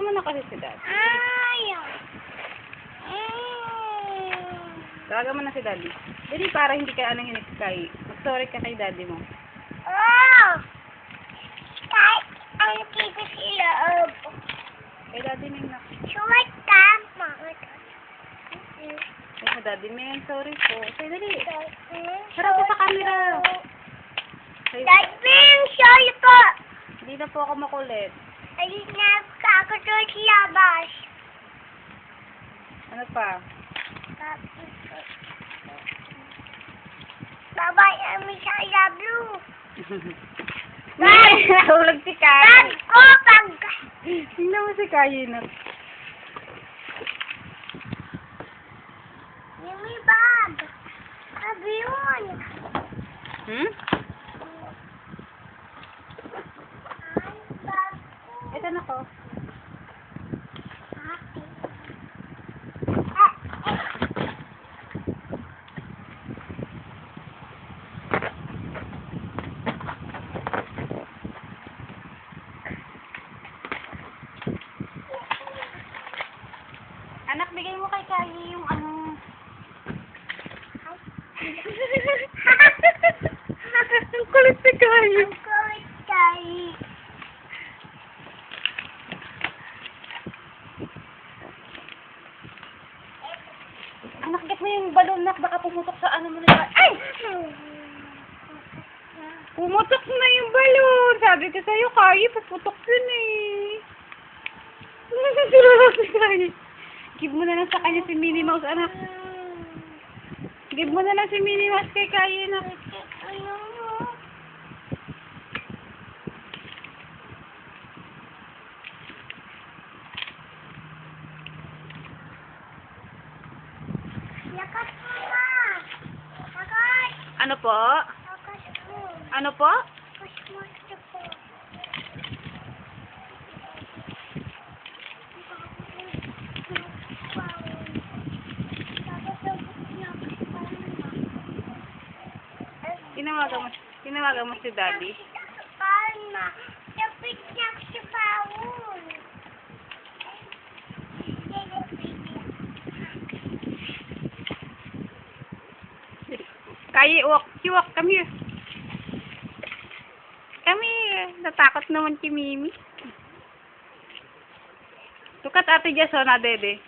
mo na kasi si Daddy. Ayaw. Tawagan mo na si Daddy. Dali, para hindi ka hinik kay. Mag-sorry ka kay Daddy mo. Oh! Kahit ang kibis iloob. Kay Daddy Ming na. Suwat ka, mga Kay Daddy Ming, sorry po. Kay Dali. Harap ka sa camera. Kay... Dadbing, sorry po. Hindi na po ako makulit. Ayun na ako doon sa labas. Ano pa? Babay namin sa lablo. Nahulog si Kai. Bag ko, bag. Tingnan mo si Kai na. Yumi bag. Sabi yun. Hmm? Ay, bag ko. Ito na ko. Anak, bigay mo kay Kai yung ano. Ang kulit si Kai. Ang kulit tayo. Anak, get mo yung balon na baka pumutok sa ano mo na. Ay! Pumutok na yung balon. Sabi ko sa'yo, Kai, paputok yun eh. Nasasira si Kai. Give mo na lang sa kanya si Minnie Mouse, anak. Give mo na lang si Minnie Mouse kay Kai, anak. Lakas mo na. Lakas. Ano po? Lakas mo. Ano po? Lakas mo na po. Tinawagan mo si Daddy. Palma. Tapit niya si Paul. Kai, walk. Walk, come here. Come here. Natakot naman si Mimi. Look at Ate Jess, oh, na dede.